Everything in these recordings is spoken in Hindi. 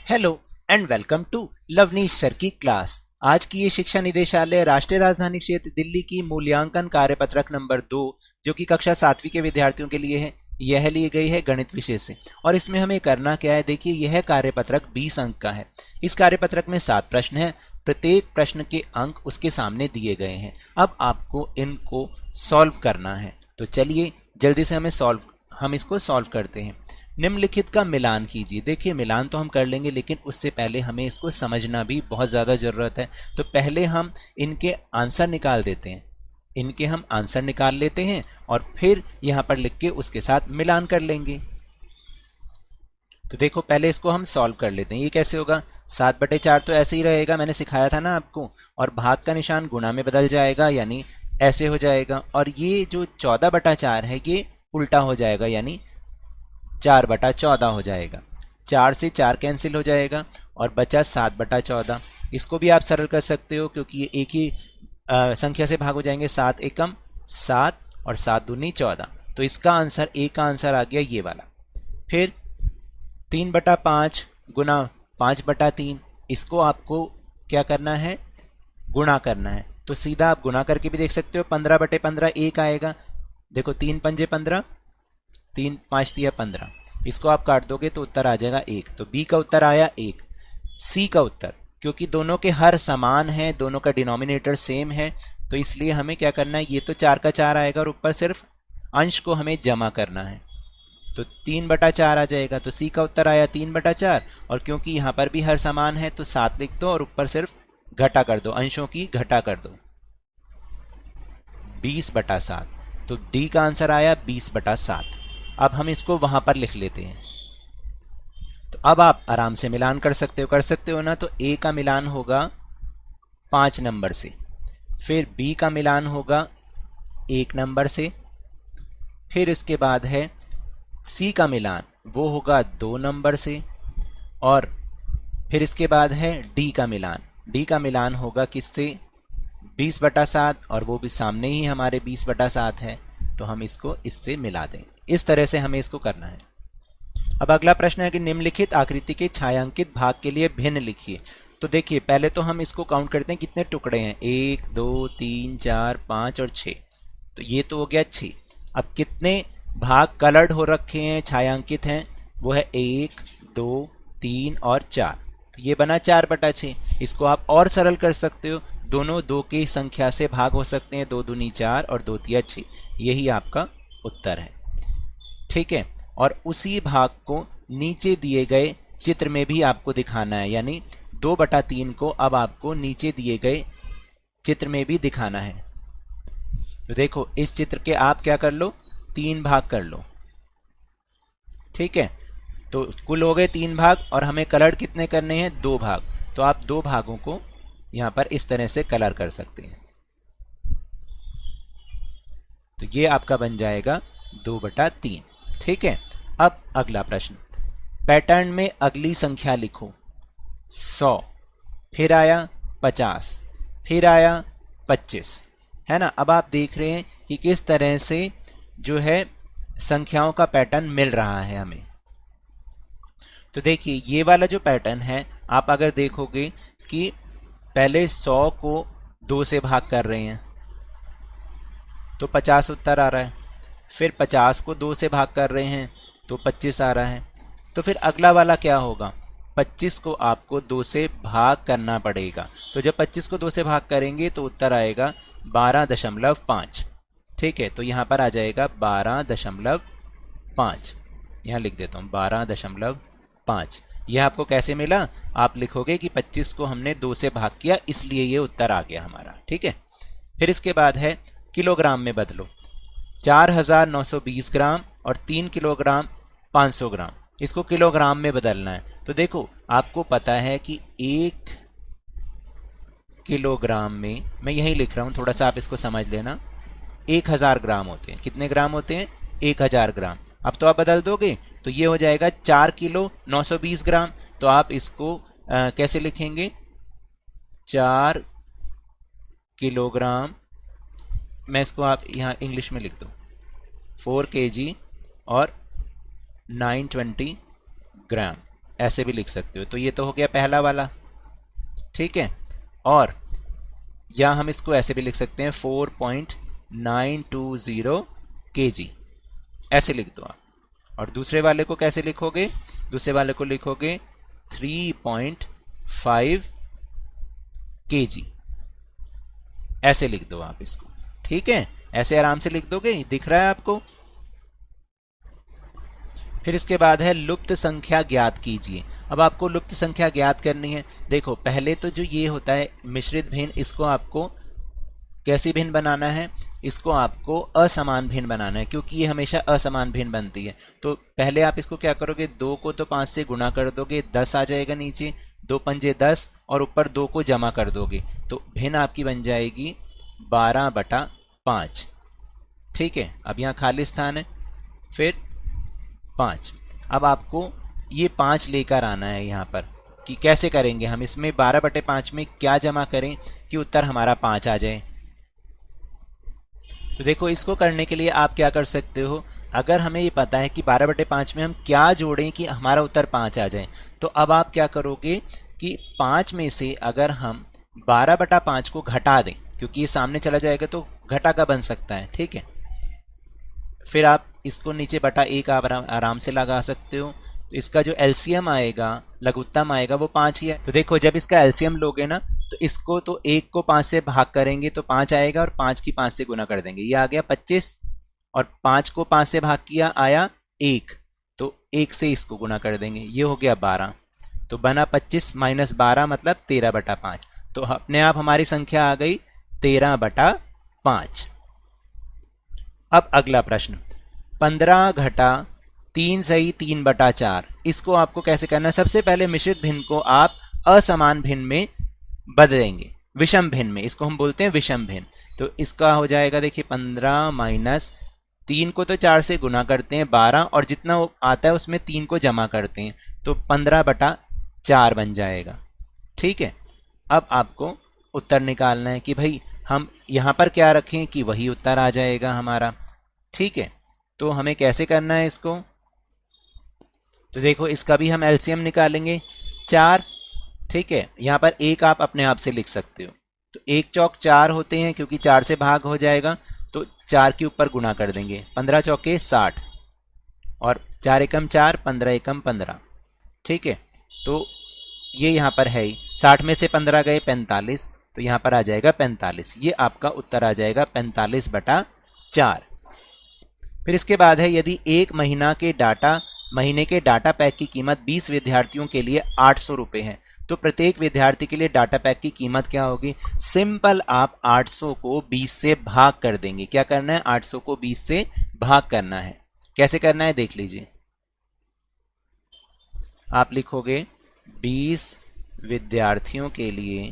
Hello and welcome to Lavneesh sir की क्लास। आज की ये शिक्षा निदेशालय राष्ट्रीय राजधानी क्षेत्र दिल्ली की मूल्यांकन कार्यपत्रक नंबर 2 जो कि कक्षा 7वीं के विद्यार्थियों के लिए है, यह ली गई है गणित विषय से। और इसमें हमें करना क्या है, देखिए यह कार्यपत्रक 20 अंक का है। इस कार्यपत्रक में 7 प्रश्न हैं, प्रत्येक प्रश्न के अंक उसके सामने दिए गए हैं। अब आपको इनको सॉल्व करना है, तो चलिए जल्दी से हम इसको सॉल्व करते हैं। निम्नलिखित का मिलान कीजिए। देखिए मिलान तो हम कर लेंगे, लेकिन उससे पहले हमें इसको समझना भी बहुत ज़्यादा ज़रूरत है। तो पहले हम इनके आंसर निकाल देते हैं, इनके हम आंसर निकाल लेते हैं और फिर यहाँ पर लिख के उसके साथ मिलान कर लेंगे। तो देखो पहले इसको हम सॉल्व कर लेते हैं। ये कैसे होगा, 7/4 तो ऐसे ही रहेगा, मैंने सिखाया था ना आपको, और भाग का निशान गुणा में बदल जाएगा, यानी ऐसे हो जाएगा। और ये जो 14/4 है ये उल्टा हो जाएगा, यानी 4/14 हो जाएगा। 4 से 4 कैंसिल हो जाएगा और बचा 7/14। इसको भी आप सरल कर सकते हो क्योंकि ये एक ही संख्या से भाग हो जाएंगे। 7 एकम 7 और 7 दूनी 14। तो इसका आंसर, ए का आंसर आ गया ये वाला। फिर 3/5 गुना 5/3, इसको आपको क्या करना है, गुणा करना है। तो सीधा आप गुणा करके भी देख सकते हो, 15/15 1 आएगा। देखो 3 पंजे 15, 3 5 दिया 15, इसको आप काट दोगे तो उत्तर आ जाएगा 1। तो बी का उत्तर आया 1। सी का उत्तर, क्योंकि दोनों के हर समान है, दोनों का डिनोमिनेटर सेम है, तो इसलिए हमें क्या करना है, ये तो 4 का 4 आएगा और ऊपर सिर्फ अंश को हमें जमा करना है, तो 3/4 आ जाएगा। तो सी का उत्तर आया 3/4, और क्योंकि यहाँ पर भी हर समान है तो 7 लिख दो और ऊपर सिर्फ घटा कर दो, अंशों की घटा कर दो, 20/7। तो डी का आंसर आया 20/7। अब हम इसको वहां पर लिख लेते हैं। तो अब आप आराम से मिलान कर सकते हो ना। तो ए का मिलान होगा 5 नंबर से, फिर बी का मिलान होगा 1 नंबर से, फिर इसके बाद है सी का मिलान, वो होगा 2 नंबर से, और फिर इसके बाद है डी का मिलान। डी का मिलान होगा किससे, 20/7, और वो भी सामने ही हमारे 20/7 है, तो हम इसको इससे मिला दें। इस तरह से हमें इसको करना है। अब अगला प्रश्न है कि निम्नलिखित आकृति के छायांकित भाग के लिए भिन्न लिखिए। तो देखिए पहले तो हम इसको काउंट करते हैं, कितने टुकड़े हैं, 1 2 3 4 5 और 6। तो ये तो हो गया 6। अब कितने भाग कलर्ड हो रखे हैं, छायांकित हैं, वो है 1 2 3 और 4। तो ये बना 4/6। इसको आप और सरल कर सकते हो, दोनों 2 की संख्या से भाग हो सकते हैं, 2 दूनी 4 और 2 तिया 6। यही आपका उत्तर है, ठीक है। और उसी भाग को नीचे दिए गए चित्र में भी आपको दिखाना है, यानी 2/3 को अब आपको नीचे दिए गए चित्र में भी दिखाना है। तो देखो इस चित्र के आप क्या कर लो, 3 भाग कर लो, ठीक है। तो कुल हो गए 3 भाग, और हमें कलर कितने करने हैं, 2 भाग। तो आप 2 भागों को यहां पर इस तरह से कलर कर सकते हैं। तो ये आपका बन जाएगा 2/3, ठीक है। अब अगला प्रश्न, पैटर्न में अगली संख्या लिखो। 100, फिर आया 50, फिर आया 25, है ना। अब आप देख रहे हैं कि किस तरह से जो है संख्याओं का पैटर्न मिल रहा है हमें। तो देखिए ये वाला जो पैटर्न है, आप अगर देखोगे कि पहले 100 को 2 से भाग कर रहे हैं तो 50 उत्तर आ रहा है, फिर 50 को 2 से भाग कर रहे हैं तो 25 आ रहा है। तो फिर अगला वाला क्या होगा, 25 को आपको 2 से भाग करना पड़ेगा। तो जब 25 को 2 से भाग करेंगे तो उत्तर आएगा 12.5, ठीक है। तो यहाँ पर आ जाएगा 12.5, यहाँ लिख देता हूँ 12.5। यह आपको कैसे मिला, आप लिखोगे कि 25 को हमने 2 से भाग किया, इसलिए ये उत्तर आ गया हमारा, ठीक है। फिर इसके बाद है किलोग्राम में बदलो। 4920 ग्राम और 3 किलोग्राम 500 ग्राम, इसको किलोग्राम में बदलना है। तो देखो आपको पता है कि 1 किलोग्राम में, मैं यही लिख रहा हूं, थोड़ा सा आप इसको समझ लेना, 1000 ग्राम होते हैं। कितने ग्राम होते हैं, 1000 ग्राम। अब तो आप बदल दोगे तो ये हो जाएगा 4 किलो 920 ग्राम। तो आप इसको कैसे लिखेंगे, 4 किलोग्राम, मैं इसको आप यहाँ इंग्लिश में लिख दो, 4 kg और 920 ग्राम, ऐसे भी लिख सकते हो। तो ये तो हो गया पहला वाला, ठीक है। और या हम इसको ऐसे भी लिख सकते हैं 4.920 kg, ऐसे लिख दो आप। और दूसरे वाले को कैसे लिखोगे? दूसरे वाले को लिखोगे 3.5 kg, ऐसे लिख दो आप इसको, ठीक है। ऐसे आराम से लिख दोगे, दिख रहा है आपको। फिर इसके बाद है लुप्त संख्या ज्ञात कीजिए। अब आपको लुप्त संख्या ज्ञात करनी है। देखो पहले तो जो ये होता है मिश्रित भिन्न, इसको आपको कैसी भिन्न बनाना है? इसको आपको असमान भिन्न बनाना है, क्योंकि ये हमेशा असमान भिन्न बनती है। तो पहले आप इसको क्या करोगे, 2 को तो 5 से गुणा कर दोगे, 10 आ जाएगा नीचे, 2 पंजे 10 और ऊपर 2 को जमा कर दोगे, तो भिन्न आपकी बन जाएगी 12/5, ठीक है। अब यहाँ खाली स्थान है, फिर 5। अब आपको ये 5 लेकर आना है यहाँ पर, कि कैसे करेंगे हम इसमें 12/5 में क्या जमा करें कि उत्तर हमारा 5 आ जाए। तो देखो इसको करने के लिए आप क्या कर सकते हो, अगर हमें ये पता है कि 12/5 में हम क्या जोड़ें कि हमारा उत्तर 5 आ जाए, तो अब आप क्या करोगे कि 5 में से अगर हम 12/5 को घटा दें, क्योंकि ये सामने चला जाएगा तो घटा का बन सकता है, ठीक है। फिर आप इसको नीचे बटा 1 आप आराम से लगा सकते हो। तो इसका जो एलसीएम आएगा, लघुत्तम आएगा, वो 5 ही है। तो देखो जब इसका एलसीएम लोगे ना, तो इसको तो 1 को 5 से भाग करेंगे तो 5 आएगा, और 5 की 5 से गुना कर देंगे, ये आ गया 25। और 5 को 5 से भाग किया, आया 1, तो 1 से इसको गुना कर देंगे, ये हो गया 12। तो बना 25 - 12 मतलब 13/5। तो अपने आप हमारी संख्या आ गई 13/5। अब अगला प्रश्न, 15 घटा 3 सही 3/4, इसको आपको कैसे करना है? सबसे पहले मिश्रित भिन्न को आप असमान भिन्न में बदलेंगे, विषम भिन्न में, इसको हम बोलते हैं विषम भिन्न। तो इसका हो जाएगा, देखिए 15 - 3 को तो 4 से गुना करते हैं 12, और जितना आता है उसमें 3 को जमा करते हैं, तो 15/4 बन जाएगा, ठीक है। अब आपको उत्तर निकालना है कि भाई हम यहाँ पर क्या रखें कि वही उत्तर आ जाएगा हमारा, ठीक है। तो हमें कैसे करना है इसको? तो देखो इसका भी हम एलसीएम निकालेंगे, 4, ठीक है। यहाँ पर 1 आप अपने आप से लिख सकते हो, तो 1 चौक 4 होते हैं, क्योंकि 4 से भाग हो जाएगा, तो 4 के ऊपर गुना कर देंगे, 15 चौके 60, और 4 एकम 4, 15 एकम 15, ठीक है। तो ये यहाँ पर है ही, 60 में से 15 गए 45, तो यहाँ पर आ जाएगा 45, ये आपका उत्तर आ जाएगा 45/4। फिर इसके बाद है, यदि एक महीने के डाटा पैक की कीमत 20 विद्यार्थियों के लिए 800 रुपये है, तो प्रत्येक विद्यार्थी के लिए डाटा पैक की कीमत क्या होगी? सिंपल, आप 800 को 20 से भाग कर देंगे। क्या करना है? 800 को 20 से भाग करना है। कैसे करना है देख लीजिए। आप लिखोगे 20 विद्यार्थियों के लिए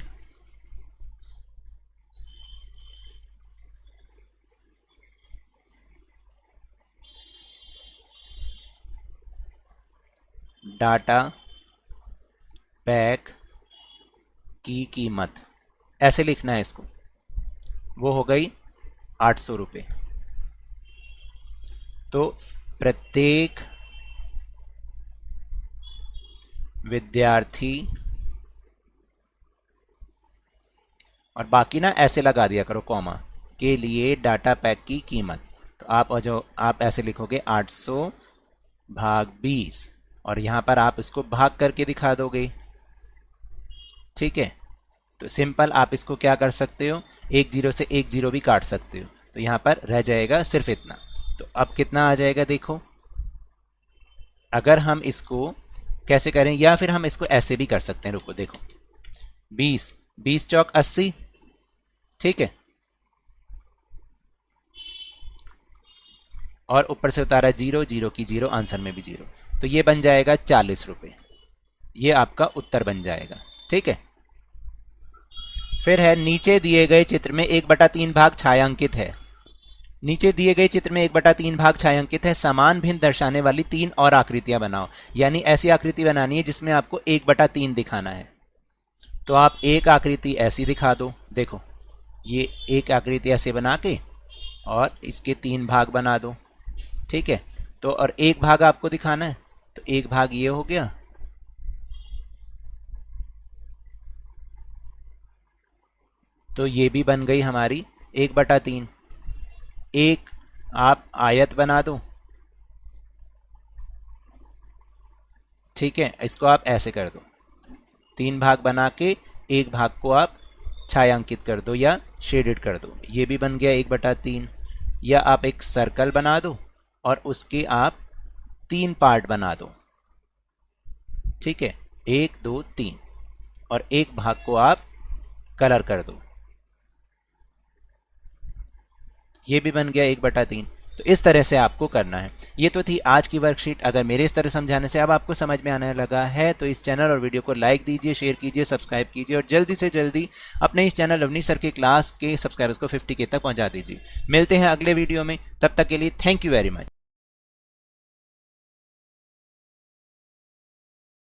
डाटा पैक की कीमत, ऐसे लिखना है इसको, वो हो गई 800 रुपये। तो प्रत्येक विद्यार्थी, और बाकी ना ऐसे लगा दिया करो कॉमा, के लिए डाटा पैक की कीमत। तो आप ऐसे लिखोगे 800 भाग 20, और यहाँ पर आप इसको भाग करके दिखा दोगे, ठीक है। तो सिंपल आप इसको क्या कर सकते हो, 1 0 से 1 0 भी काट सकते हो, तो यहाँ पर रह जाएगा सिर्फ इतना। तो अब कितना आ जाएगा देखो, अगर हम इसको कैसे करें, या फिर हम इसको ऐसे भी कर सकते हैं, रुको देखो, 20 चौक 80, ठीक है, और ऊपर से उतारा 0 0 की 0, आंसर में भी 0, तो ये बन जाएगा 40 रुपये, ये आपका उत्तर बन जाएगा, ठीक है। फिर है, नीचे दिए गए चित्र में 1/3 भाग छायांकित है। नीचे दिए गए चित्र में 1/3 भाग छायांकित है, समान भिन्न दर्शाने वाली 3 और आकृतियां बनाओ। यानी ऐसी आकृति बनानी है जिसमें आपको 1/3 दिखाना है। तो आप एक आकृति ऐसी दिखा दो, देखो ये एक आकृति ऐसे बना के और इसके 3 भाग बना दो, ठीक है। तो और एक भाग आपको दिखाना है, तो एक भाग ये हो गया तो ये भी बन गई हमारी 1/3। एक आप आयत बना दो, ठीक है, इसको आप ऐसे कर दो, 3 भाग बना के एक भाग को आप छायांकित कर दो या शेडेड कर दो, ये भी बन गया 1/3। या आप एक सर्कल बना दो और उसके आप 3 पार्ट बना दो, ठीक है, 1 2 3, और एक भाग को आप कलर कर दो, ये भी बन गया 1/3। तो इस तरह से आपको करना है। ये तो थी आज की वर्कशीट। अगर मेरे इस तरह समझाने से अब आपको समझ में आने लगा है तो इस चैनल और वीडियो को लाइक दीजिए, शेयर कीजिए, सब्सक्राइब कीजिए और जल्दी से जल्दी अपने इस चैनल लवनीश सर की क्लास के सब्सक्राइबर्स को 50K तक पहुंचा दीजिए। मिलते हैं अगले वीडियो में, तब तक के लिए थैंक यू वेरी मच।